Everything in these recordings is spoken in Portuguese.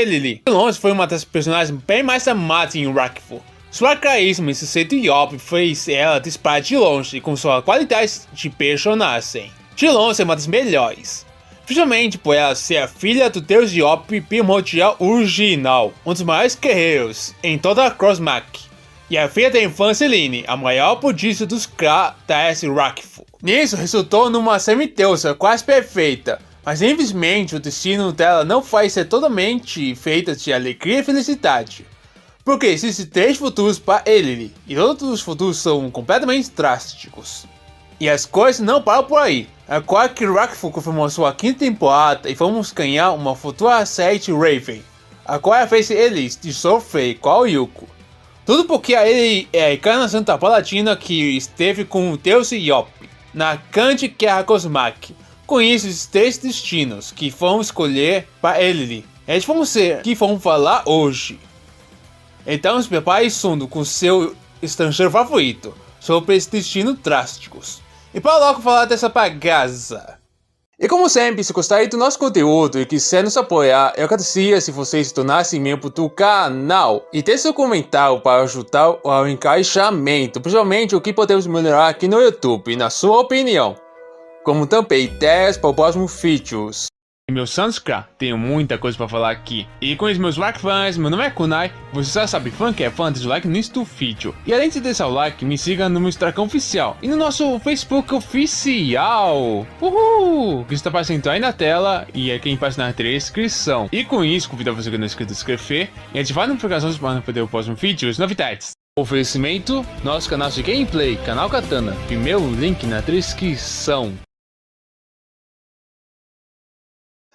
Elili, de longe, foi uma das personagens bem mais amadas em Rakfu. Sua carisma e seu jeito Yop fez ela disparar de longe com sua qualidade de personagem. De longe é uma das melhores. Principalmente por ela ser a filha do deus Yop primordial original, um dos maiores guerreiros em toda a Crossmark. E a filha da infância Lini, a maior prodígio dos clãs da Rakfu. Nisso resultou numa semideusa quase perfeita, mas infelizmente o destino dela não vai ser totalmente feita de alegria e felicidade. Porque existem 3 futuros para Elili, e todos os futuros são completamente drásticos. E as coisas não param por aí. Agora que Rakfu confirmou sua 5ª temporada e vamos ganhar uma futura série de Raven. Agora é a vez deles de sofrer igual Yuko. Tudo porque ele é a encarnação da Paladina que esteve com o deus Yop na grande guerra Cosmac. Com isso, os 3 destinos que vão escolher para Elili. Eles vão ser que vão falar hoje. Então se prepare Sundo com seu estrangeiro favorito sobre esses destinos drásticos. E para logo falar dessa bagaça. E como sempre, se gostarem do nosso conteúdo e quiser nos apoiar, eu agradecia se vocês se tornassem membro do canal. E deixe seu comentário para ajudar ao engajamento, principalmente o que podemos melhorar aqui no YouTube, na sua opinião. Como também ideias para os próximos vídeos. E meu Sanskra, tenho muita coisa para falar aqui. E com os meus like fãs, meu nome é Kunai, você já sabe, fã que é fã, deixa o like no início do vídeo. E além de deixar o like, me siga no meu Instagram oficial e no nosso Facebook oficial. Uhul! Que está aparecendo aí na tela e é quem passa na descrição. E com isso, convido você que não é inscrito a se inscrever e ativar as notificações para não perder o próximo vídeo e as novidades. Oferecimento, nosso canal de gameplay, Canal Katana, primeiro link na descrição.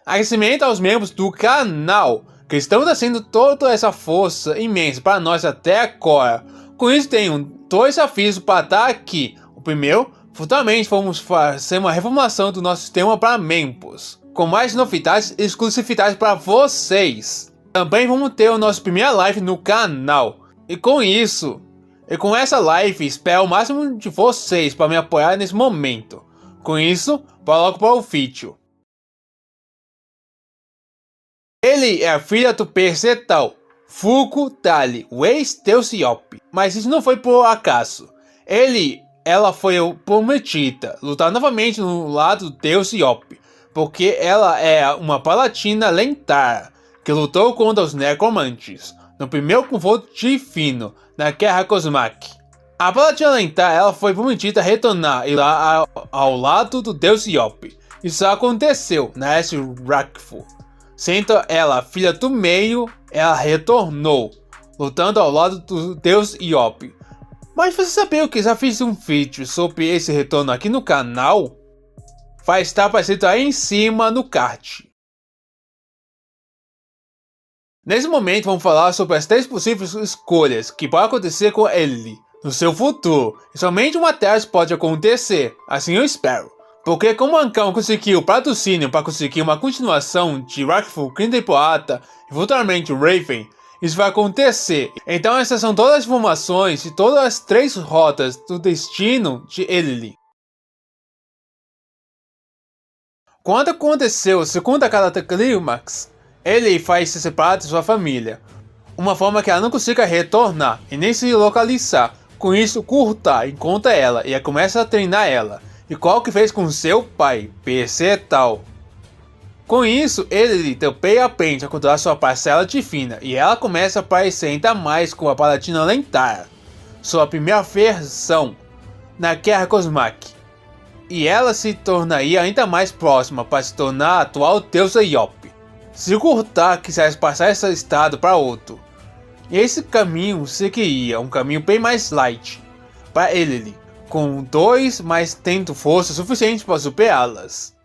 Agradecimento aos membros do canal, que estão trazendo toda essa força imensa para nós até agora. Com isso tenho 2 avisos para dar aqui. O primeiro, futuramente vamos fazer uma reformulação do nosso sistema para membros, com mais novidades e exclusividades para vocês. Também vamos ter a nossa primeira live no canal. E com essa live, espero o máximo de vocês para me apoiar nesse momento. Com isso, bora logo para o vídeo. Ele é a filha do Percetal, Fuku Dali, o ex-deus Yop. Mas isso não foi por acaso. Ela foi prometida lutar novamente no lado do deus Yop, porque ela é uma paladina lendária que lutou contra os necromantes no primeiro confronto divino na Guerra Cosmac. A paladina lendária ela foi prometida retornar e lá ao lado do deus Yop. Isso aconteceu na Rakfu. Sendo ela filha do meio, ela retornou, lutando ao lado do deus Yop. Mas você sabia que já fiz um vídeo sobre esse retorno aqui no canal? Vai estar aparecendo aí em cima no card. Nesse momento vamos falar sobre as 3 possíveis escolhas que podem acontecer com Elili no seu futuro. E somente uma delas pode acontecer, assim eu espero. Porque como Ancão conseguiu patrocínio para conseguir uma continuação de Rakfu 5ª temporada e futuramente Raven, isso vai acontecer. Então essas são todas as informações de todas as 3 rotas do destino de Elili. Quando aconteceu a segunda carta clímax, ele vai se separar de sua família. Uma forma que ela não consiga retornar e nem se localizar. Com isso, Kurta encontra ela e começa a treinar ela. Igual que fez com seu pai, Percetal. Com isso, ele também aprende a controlar sua parcela divina e ela começa a aparecer ainda mais com a Paladina lendária, sua primeira versão, na Guerra Cosmac. E ela se tornaria ainda mais próxima para se tornar a atual deusa Yop. Se Kurta quisesse passar esse estado para outro, esse caminho seguiria um caminho bem mais light para Elili, com 2, mas tendo força suficiente para superá-las.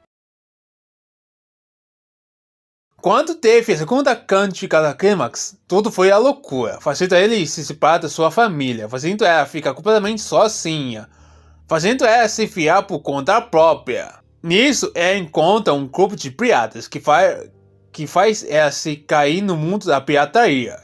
Quando teve a segunda cântica clímax, tudo foi a loucura, fazendo ele se separar da sua família, fazendo ela ficar completamente sozinha, fazendo ela se fiar por conta própria. Nisso, ela encontra um grupo de piratas que faz ela se cair no mundo da pirataria,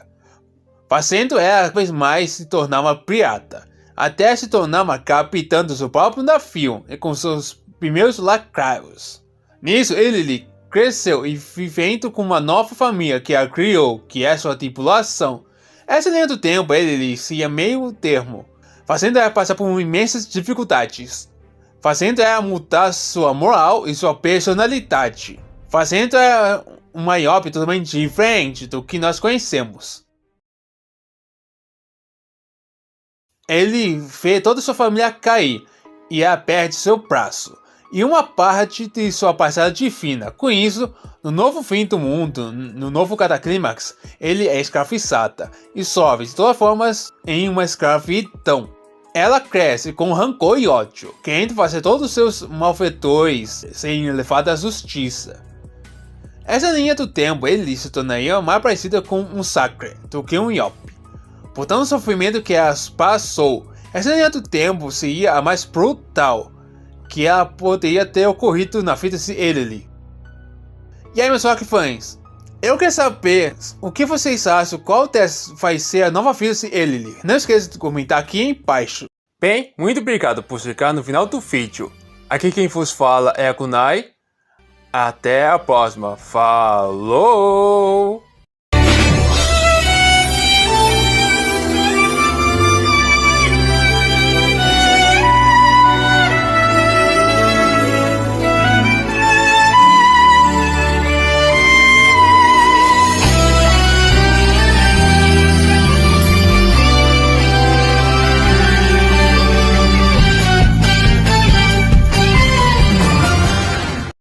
fazendo ela cada vez mais se tornar uma pirata, até se tornar uma capitã do seu próprio navio e com seus primeiros lacraios. Nisso, ele cresceu e vivendo com uma nova família que a criou, que é sua tripulação. Essa linha do tempo ele se ia meio termo, fazendo ela passar por imensas dificuldades, fazendo ela mudar sua moral e sua personalidade, fazendo ela uma Yopi totalmente diferente do que nós conhecemos. Ele vê toda sua família cair e ela perde seu braço e uma parte de sua parcela divina. Com isso, no novo fim do mundo, no novo Cataclímax, ele é escravizada e sofre de todas formas em uma escravidão. Ela cresce com rancor e ódio, querendo fazer todos os seus malfeitores serem levados à justiça. Essa linha do tempo ele se tornaria mais parecida com um Sacre do que um Yopi. Por tanto sofrimento que ela passou, essa linha do tempo seria a mais brutal que ela poderia ter ocorrido na vida de Ellie. E aí, meus fãs, eu quero saber o que vocês acham, qual vai ser a nova vida de Ellie. Não esqueça de comentar aqui embaixo. Bem, muito obrigado por ficar no final do vídeo. Aqui quem vos fala é a Kunai. Até a próxima. Falou!